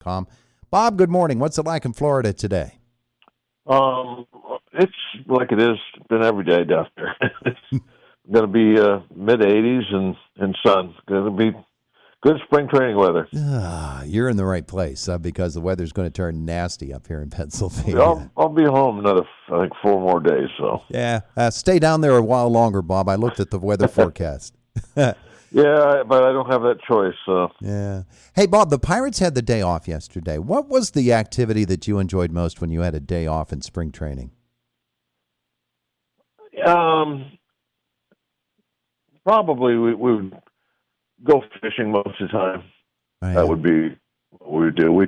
PittsburghPirates.com. Bob, good morning. What's it like in Florida today? It's like it is been every day down there. It's going to be mid-80s and sun. Going to be good spring training weather. You're in the right place because the weather's going to turn nasty up here in Pennsylvania. I'll be home another, I think, 4 more days. So yeah, stay down there a while longer, Bob. I looked at the weather forecast. Yeah, but I don't have that choice. So. Yeah. Hey, Bob, the Pirates had the day off yesterday. What was the activity that you enjoyed most when you had a day off in spring training? Probably we would go fishing most of the time. Oh, yeah. That would be what we would do.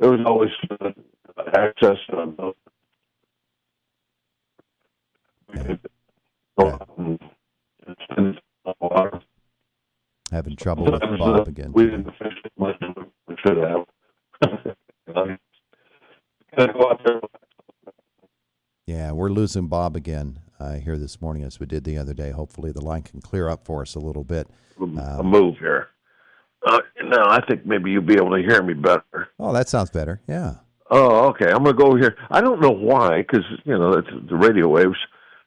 There was always access to and spend water. Having trouble with Bob again. We didn't fish as much as we should have. Go out there. Yeah, we're losing Bob again here this morning as we did the other day. Hopefully the line can clear up for us a little bit. A move here. No, I think maybe you'll be able to hear me better. Oh, that sounds better. Yeah. Oh, okay. I'm going to go here. I don't know why, because, it's the radio waves.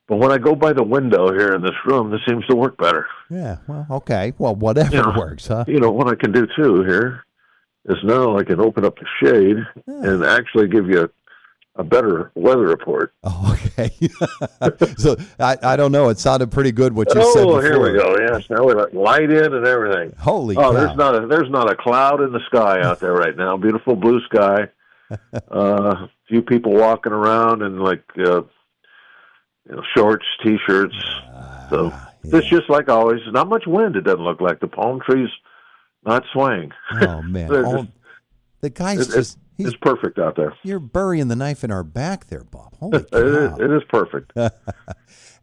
But when I go by the window here in this room, this seems to work better. Yeah, well, okay. Well, whatever works, huh? What I can do, too, here is now I can open up the shade and actually give you a better weather report. Oh, okay. So, I don't know. It sounded pretty good what you said before. Oh, here we go. Yes, now we let light in and everything. Holy cow. There's not a cloud in the sky out there right now. Beautiful blue sky. Few people walking around in, shorts, T-shirts. So it's just like always. Not much wind, it doesn't look like. The palm trees not swaying. Oh, man. The guy's It's perfect out there. You're burying the knife in our back there, Bob. Holy cow. It is perfect.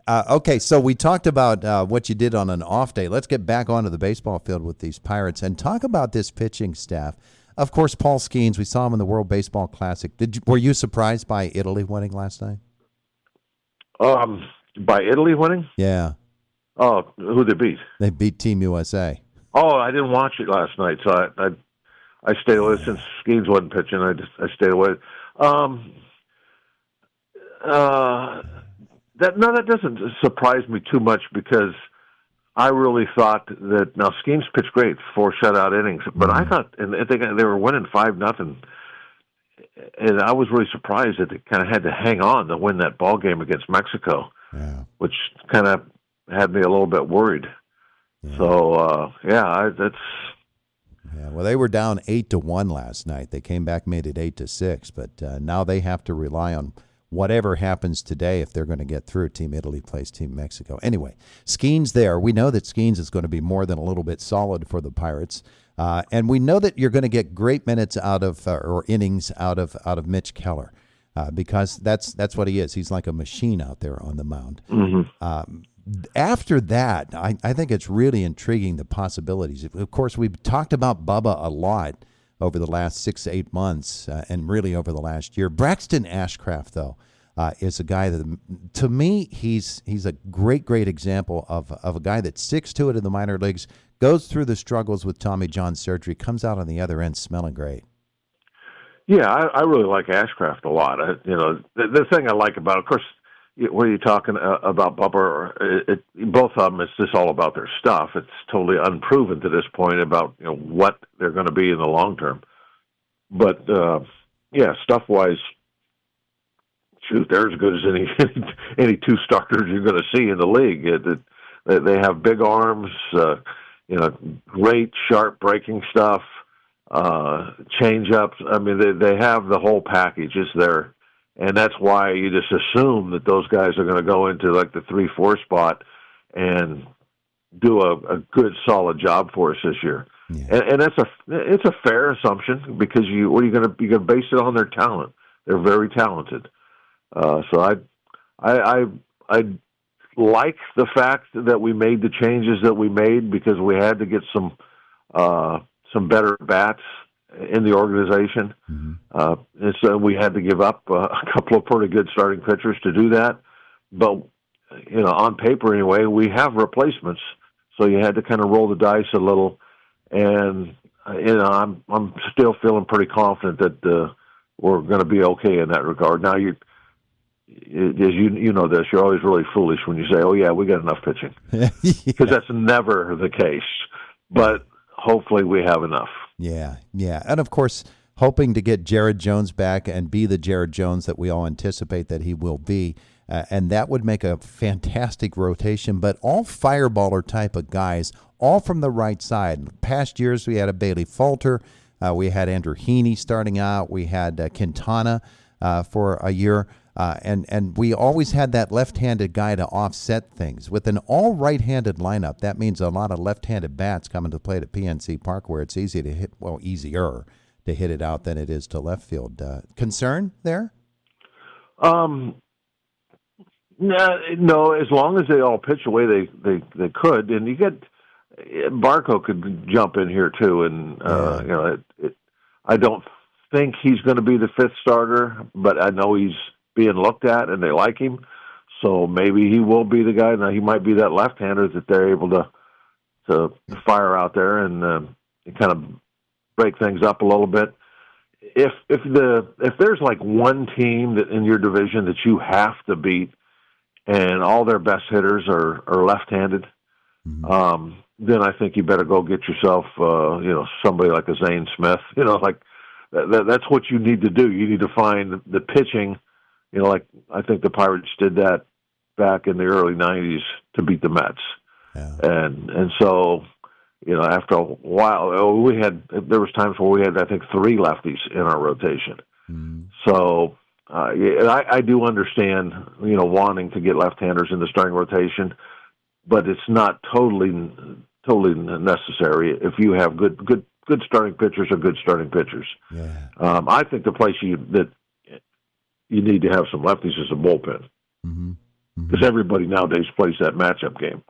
Okay, so we talked about what you did on an off day. Let's get back onto the baseball field with these Pirates and talk about this pitching staff. Of course, Paul Skeens, we saw him in the World Baseball Classic. Were you surprised by Italy winning last night? By Italy winning? Yeah. Oh, who they beat? They beat Team USA. Oh, I didn't watch it last night, so I stayed away since Skeens wasn't pitching. I stayed away. That doesn't surprise me too much because I really thought that now Skeens pitched great, 4 shutout innings, but I thought and they were winning 5-0. And I was really surprised that they kind of had to hang on to win that ball game against Mexico, which kind of had me a little bit worried. Yeah. So, that's. Yeah, well, they were down 8-1 last night. They came back, made it 8-6, but now they have to rely on whatever happens today if they're going to get through. Team Italy plays Team Mexico. Anyway, Skeens there. We know that Skeens is going to be more than a little bit solid for the Pirates. And we know that you're going to get great minutes out of or innings out of Mitch Keller because that's what he is. He's like a machine out there on the mound. Mm-hmm. After that, I think it's really intriguing, the possibilities. Of course, we've talked about Bubba a lot over the last 6 to 8 months and really over the last year. Braxton Ashcraft, though, is a guy that, to me, he's a great example of a guy that sticks to it in the minor leagues, goes through the struggles with Tommy John surgery, comes out on the other end smelling great. Yeah, I really like Ashcraft a lot. The thing I like about, of course, what are you talking about, Bubba? Both of them, it's just all about their stuff. It's totally unproven to this point about what they're going to be in the long term. But stuff-wise, shoot, they're as good as any 2 starters you're going to see in the league. They have big arms, great sharp breaking stuff, change-ups. I mean, they have the whole package. It's there. And that's why you just assume that those guys are going to go into like the 3-4 spot and do a good, solid job for us this year. Yeah. And it's a fair assumption because you're going to base it on their talent. They're very talented. So I like the fact that we made the changes that we made because we had to get some better bats in the organization. Mm-hmm. And so we had to give up a couple of pretty good starting pitchers to do that. But, on paper anyway, we have replacements. So you had to kind of roll the dice a little. And I'm still feeling pretty confident that we're going to be okay in that regard. Now, as you know this, you're always really foolish when you say, "Oh yeah, we got enough pitching," because that's never the case. But hopefully, we have enough. Yeah, and of course, hoping to get Jared Jones back and be the Jared Jones that we all anticipate that he will be. And that would make a fantastic rotation, but all fireballer type of guys, all from the right side. Past years, we had a Bailey Falter. We had Andrew Heaney starting out. We had Quintana for a year. And we always had that left-handed guy to offset things. With an all right-handed lineup, that means a lot of left-handed bats coming to play at PNC Park where it's easy to hit, well, easier to hit it out than it is to left field. Concern there? No, as long as they all pitch the way they could, and you get Barco could jump in here too, and I don't think he's going to be the fifth starter, but I know he's being looked at and they like him, so maybe he will be the guy. Now he might be that left-hander that they're able to fire out there and kind of break things up a little bit. If there's like one team that in your division that you have to beat, and all their best hitters are left-handed, then I think you better go get yourself, somebody like a Zane Smith. Like that's what you need to do. You need to find the pitching. Like I think the Pirates did that back in the early '90s to beat the Mets, and so after a while, there was times where we had I think 3 lefties in our rotation. So. I do understand, wanting to get left-handers in the starting rotation, but it's not totally necessary if you have good starting pitchers or good starting pitchers. Yeah. I think the place that you need to have some lefties is a bullpen, because everybody nowadays plays that matchup game.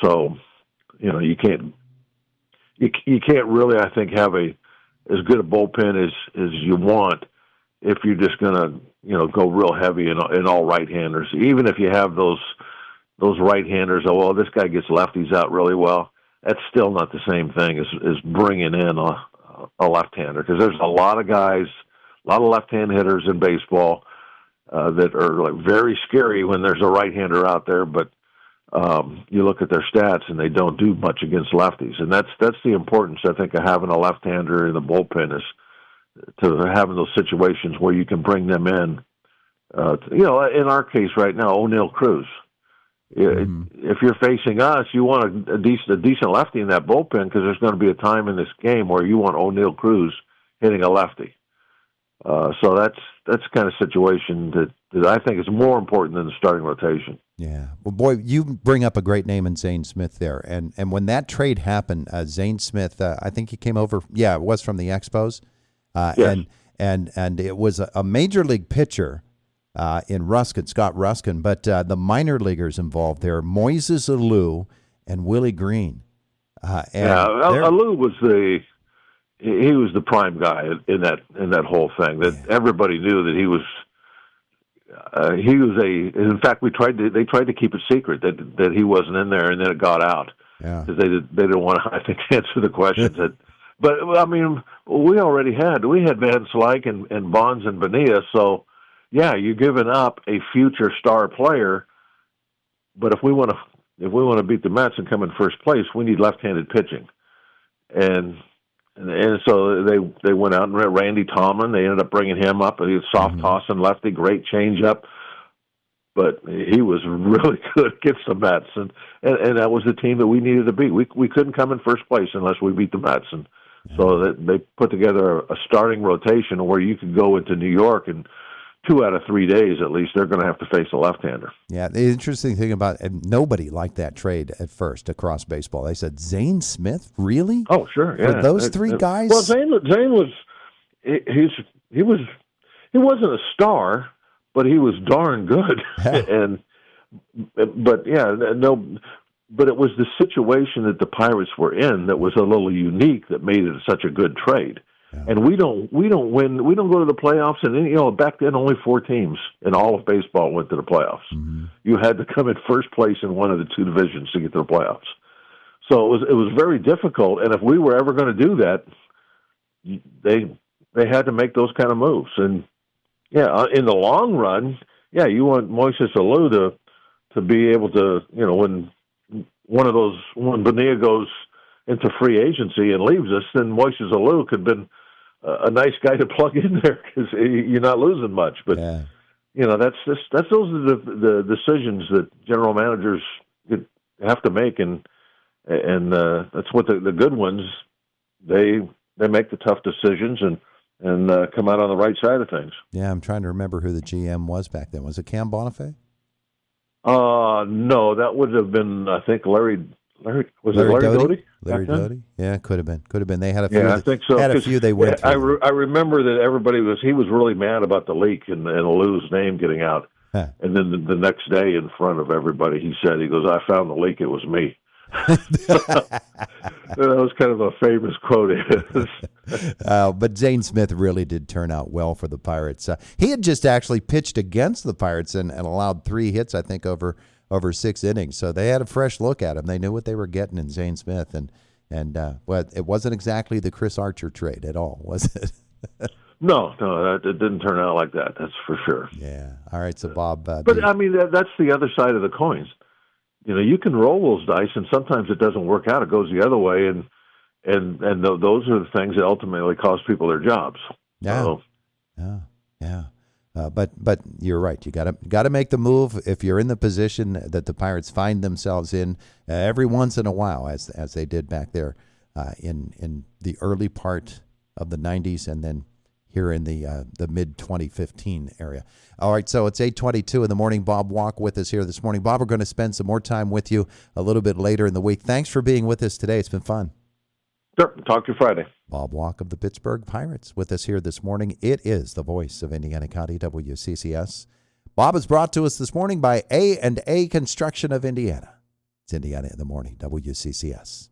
So, you can't really, I think, have as good a bullpen as you want if you're just going to, go real heavy in all right-handers. Even if you have those right-handers, this guy gets lefties out really well, that's still not the same thing as bringing in a left-hander, because there's a lot of guys, a lot of left-hand hitters in baseball that are like very scary when there's a right-hander out there, but you look at their stats and they don't do much against lefties. And that's the importance, I think, of having a left-hander in the bullpen is to having those situations where you can bring them in. In our case right now, O'Neal Cruz. If you're facing us, you want a decent lefty in that bullpen, because there's going to be a time in this game where you want O'Neal Cruz hitting a lefty. So that's the kind of situation that I think is more important than the starting rotation. Yeah. Well, boy, you bring up a great name in Zane Smith there. And when that trade happened, Zane Smith, I think he came over, it was from the Expos. Yes. And it was a major league pitcher in Ruskin, Scott Ruskin, but the minor leaguers involved there, Moises Alou and Willie Green. Alou was the prime guy in that whole thing. That everybody knew that he was in fact, they tried to keep it secret that he wasn't in there, and then it got out because they didn't want to, I think, answer the questions. But I mean, we had Van Slyke and Bonds and Bonilla, so you're giving up a future star player. But if we want to beat the Mets and come in first place, we need left-handed pitching, and so they went out and Randy Tomlin. They ended up bringing him up. He was soft tossing lefty, great changeup, but he was really good against the Mets, and that was the team that we needed to beat. We couldn't come in first place unless we beat the Mets, and so they put together a starting rotation where you could go into New York, and 2 out of 3 days at least they're going to have to face a left-hander. Yeah, the interesting thing about nobody liked that trade at first across baseball. They said, Zane Smith, really? Oh, sure, yeah. For those 3 guys? Well, Zane was he wasn't a star, but he was darn good. But it was the situation that the Pirates were in that was a little unique that made it such a good trade. Yeah. And we don't win. We don't go to the playoffs. And back then, only 4 teams in all of baseball went to the playoffs. Mm-hmm. You had to come in first place in one of the 2 divisions to get to the playoffs. So it was very difficult. And if we were ever going to do that, they had to make those kind of moves. And yeah, in the long run, yeah, you want Moises Alou to be able to, when when Bonilla goes into free agency and leaves us, then Moises Alou could have been a nice guy to plug in there because you're not losing much. But that's those are the decisions that general managers have to make, and that's what the good ones they make the tough decisions and come out on the right side of things. Yeah, I'm trying to remember who the GM was back then. Was it Cam Bonifay? No, that would have been, I think, Larry Doty? Larry Doty? Yeah, could have been. They had a few. Yeah, I think so. Had a few they went through. I remember that he was really mad about the leak and Alou's name getting out. Huh. And then the next day, in front of everybody, he goes, "I found the leak. It was me." That was kind of a famous quote. But Zane Smith really did turn out well for the Pirates. He had just actually pitched against the Pirates and allowed 3 hits, I think, over 6 innings. So they had a fresh look at him. They knew what they were getting in Zane Smith, and it wasn't exactly the Chris Archer trade at all, was it? No, it didn't turn out like that. That's for sure. Yeah. All right. So Bob, but I mean, that's the other side of the coins. You can roll those dice, and sometimes it doesn't work out. It goes the other way, and those are the things that ultimately cost people their jobs. Yeah. So. Yeah. But you're right. You got to make the move if you're in the position that the Pirates find themselves in every once in a while, as they did back there in the early part of the 90s, and then here in the mid 2015 area. All right, so it's 8:22 in the morning. Bob Walk with us here this morning. Bob, we're going to spend some more time with you a little bit later in the week. Thanks for being with us today. It's been fun. Sure. Talk to you Friday. Bob Walk of the Pittsburgh Pirates with us here this morning. It is the voice of Indiana County, WCCS. Bob is brought to us this morning by A&A Construction of Indiana. It's Indiana in the Morning, WCCS.